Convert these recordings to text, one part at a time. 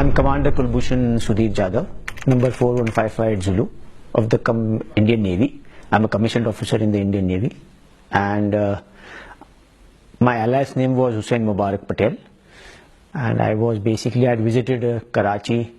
I'm Commander Kulbushan Yadev, number 4155 Zulu of the Indian Navy. I'm a commissioned officer in the Indian Navy, and my alias name was Hussain Mubarak Patel, and I had visited Karachi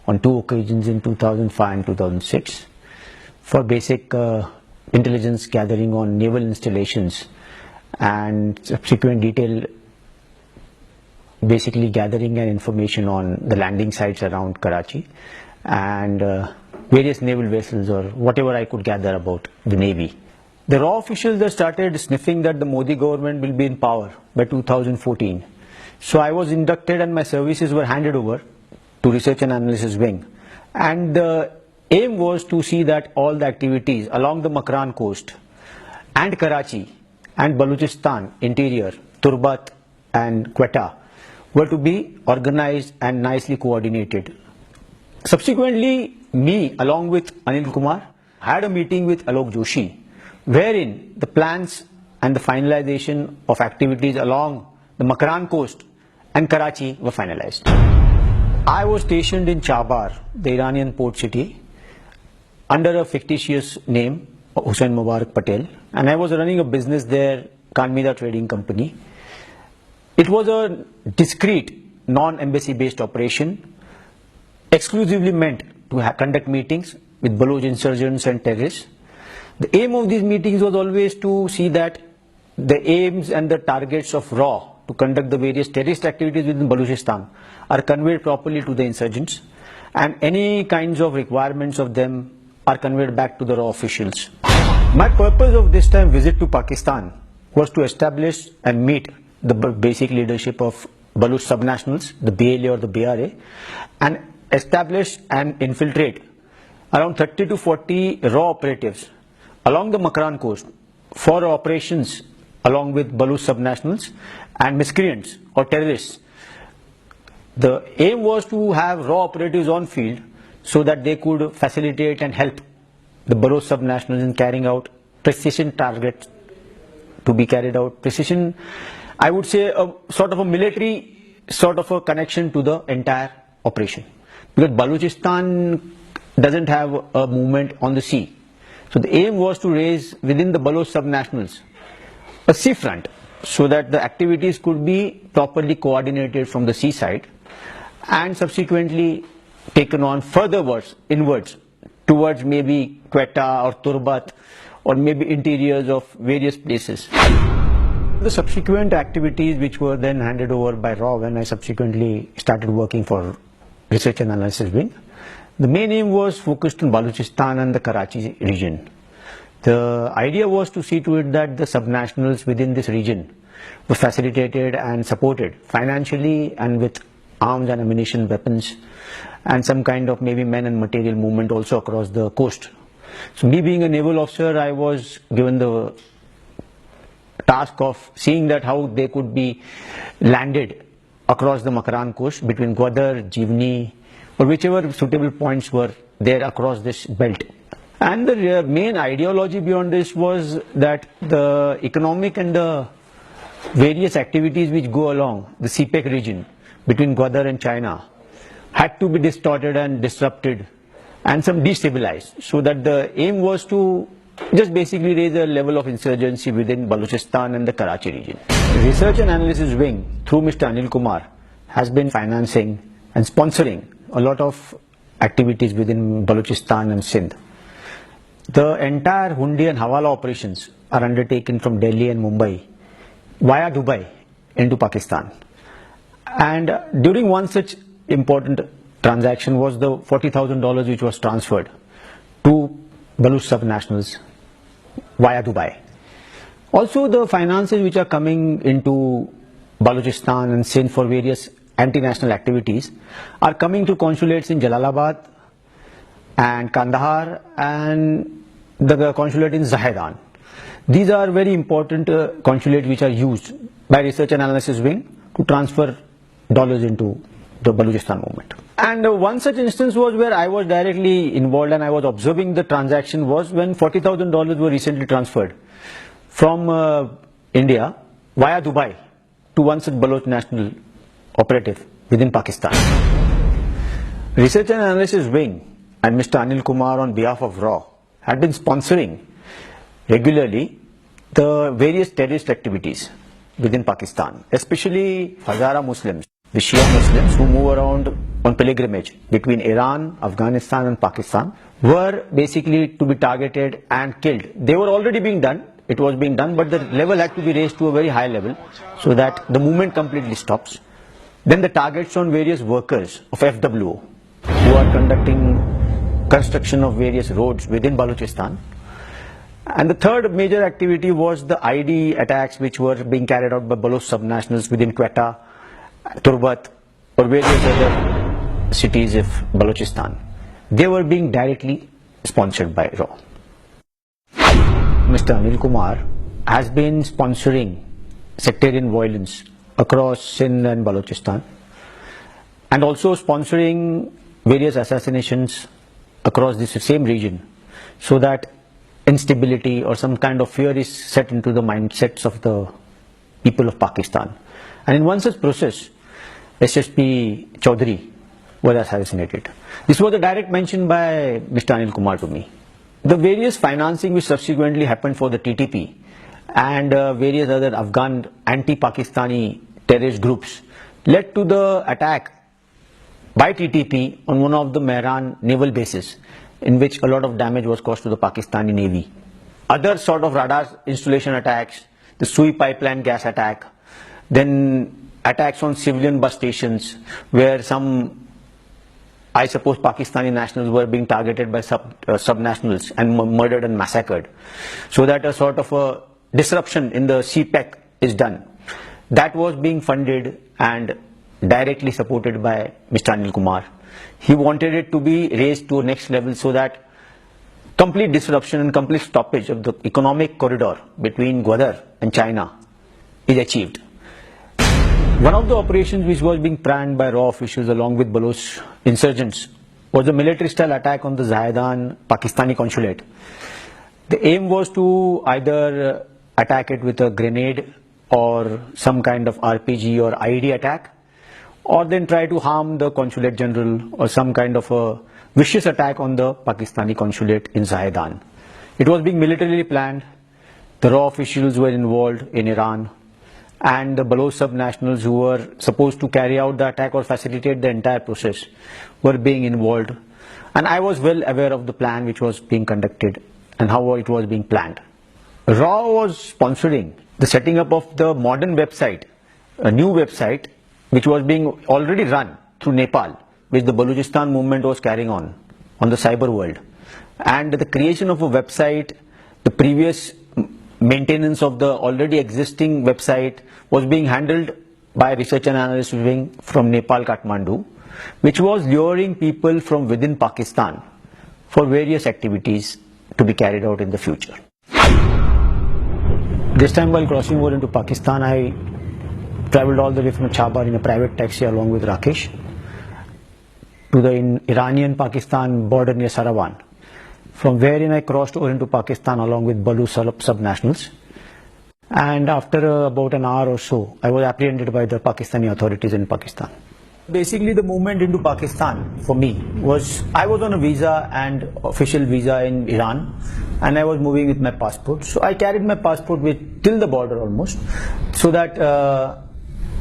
on 2 occasions in 2005 and 2006 for basic intelligence gathering on naval installations and subsequent detailed basically gathering and information on the landing sites around Karachi and various naval vessels or whatever I could gather about the Navy. The raw officials that started sniffing that the Modi government will be in power by 2014. So I was inducted and my services were handed over to Research and Analysis Wing. And the aim was to see that all the activities along the Makran coast and Karachi and Balochistan interior, Turbat and Quetta were to be organized and nicely coordinated. Subsequently, me along with Anil Kumar had a meeting with Alok Joshi, wherein the plans and the finalization of activities along the Makran coast and Karachi were finalized. I was stationed in Chabar, the Iranian port city, under a fictitious name, Hussain Mubarak Patel, and I was running a business there, Kanmida Trading Company. It was a discreet, non-embassy based operation, exclusively meant to conduct meetings with Baloch insurgents and terrorists. The aim of these meetings was always to see that the aims and the targets of RAW to conduct the various terrorist activities within Balochistan are conveyed properly to the insurgents, and any kinds of requirements of them are conveyed back to the RAW officials. My purpose of this time visit to Pakistan was to establish and meet the basic leadership of Baloch subnationals, the BLA or the BRA, and establish and infiltrate around 30 to 40 RAW operatives along the Makran coast for operations along with Baloch subnationals and miscreants or terrorists. The aim was to have RAW operatives on field so that they could facilitate and help the Baloch subnationals in carrying out precision targets to be carried out. Precision, I would say, a sort of a military sort of a connection to the entire operation, because Balochistan doesn't have a movement on the sea. So the aim was to raise within the Baloch subnationals a sea front so that the activities could be properly coordinated from the seaside and subsequently taken on furtherwards, inwards, towards maybe Quetta or Turbat or maybe interiors of various places. The subsequent activities which were then handed over by RAW when I subsequently started working for Research and Analysis Wing, the main aim was focused on Balochistan and the Karachi region. The idea was to see to it that the subnationals within this region were facilitated and supported financially and with arms and ammunition, weapons, and some kind of maybe men and material movement also across the coast. So me being a naval officer, I was given the task of seeing that how they could be landed across the Makran coast between Gwadar, Jivni, or whichever suitable points were there across this belt. And the main ideology beyond this was that the economic and the various activities which go along the CPEC region between Gwadar and China had to be distorted and disrupted and some destabilized, so that the aim was to just basically raise a level of insurgency within Balochistan and the Karachi region. Research and Analysis Wing through Mr. Anil Kumar has been financing and sponsoring a lot of activities within Balochistan and Sindh. The entire Hundi and Hawala operations are undertaken from Delhi and Mumbai via Dubai into Pakistan. And during one such important transaction was the $40,000 which was transferred to Baloch subnationals via Dubai. Also, the finances which are coming into Balochistan and Sindh for various anti-national activities are coming to consulates in Jalalabad and Kandahar and the consulate in Zahedan. These are very important consulates which are used by Research and Analysis Wing to transfer dollars into the Balochistan movement. And one such instance was where I was directly involved and I was observing the transaction was when $40,000 were recently transferred from India via Dubai to one such Baloch national operative within Pakistan. Research and Analysis Wing and Mr. Anil Kumar on behalf of RAW had been sponsoring regularly the various terrorist activities within Pakistan, especially Hazara Muslims, the Shia Muslims who move around on pilgrimage between Iran, Afghanistan and Pakistan, were basically to be targeted and killed. They were already being done, it was being done, but the level had to be raised to a very high level so that the movement completely stops. Then the targets on various workers of FWO who are conducting construction of various roads within Balochistan. And the third major activity was the ID attacks which were being carried out by Baloch subnationals within Quetta, Turbat or various other cities of Balochistan. They were being directly sponsored by RAW. Mr. Anil Kumar has been sponsoring sectarian violence across Sindh and Balochistan and also sponsoring various assassinations across this same region so that instability or some kind of fear is set into the mindsets of the people of Pakistan. And in one such process, SSP Chaudhary was assassinated. This was a direct mention by Mr. Anil Kumar to me. The various financing which subsequently happened for the TTP and various other Afghan anti-Pakistani terrorist groups led to the attack by TTP on one of the Mehran naval bases, in which a lot of damage was caused to the Pakistani Navy. Other sort of radar installation attacks, the Sui pipeline gas attack, then attacks on civilian bus stations where some, I suppose, Pakistani nationals were being targeted by subnationals and murdered and massacred. So that a sort of a disruption in the CPEC is done. That was being funded and directly supported by Mr. Anil Kumar. He wanted it to be raised to a next level so that complete disruption and complete stoppage of the economic corridor between Gwadar and China is achieved. One of the operations which was being planned by RAW officials along with Baloch insurgents was a military-style attack on the Zahedan Pakistani consulate. The aim was to either attack it with a grenade or some kind of RPG or IED attack, or then try to harm the consulate general or some kind of a vicious attack on the Pakistani consulate in Zahedan. It was being militarily planned. The RAW officials were involved in Iran, and the Baloch subnationals who were supposed to carry out the attack or facilitate the entire process were being involved. And I was well aware of the plan which was being conducted and how it was being planned. RAW was sponsoring the setting up of the modern website, a new website which was being already run through Nepal, which the Balochistan movement was carrying on the cyber world. And the creation of a website, the previous maintenance of the already existing website was being handled by Research and Analysis Wing from Nepal, Kathmandu, which was luring people from within Pakistan for various activities to be carried out in the future. This time while crossing over into Pakistan, I travelled all the way from Chabar in a private taxi along with Rakesh to the Iranian-Pakistan border near Sarawan, from wherein I crossed over into Pakistan along with Baloch subnationals. And after about an hour or so, I was apprehended by the Pakistani authorities in Pakistan. Basically, the movement into Pakistan for me was, I was on a visa and official visa in Iran, and I was moving with my passport. So I carried my passport with till the border almost, so that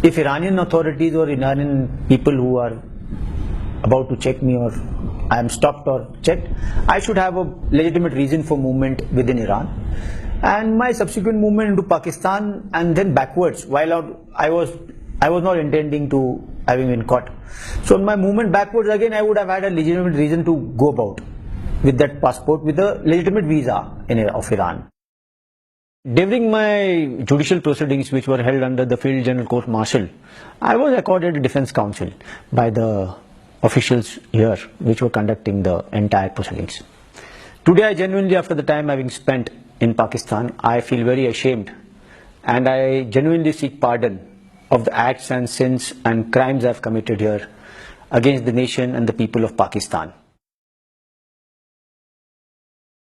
if Iranian authorities or Iranian people who are about to check me or I am stopped or checked, I should have a legitimate reason for movement within Iran. And my subsequent movement into Pakistan and then backwards, while I was not intending to having been caught. So in my movement backwards again, I would have had a legitimate reason to go about with that passport with a legitimate visa of Iran. During my judicial proceedings, which were held under the Field General Court Martial, I was accorded a defense counsel by the officials here which were conducting the entire proceedings. Today, I genuinely, after the time having spent in Pakistan, I feel very ashamed, and I genuinely seek pardon of the acts and sins and crimes I have committed here against the nation and the people of Pakistan.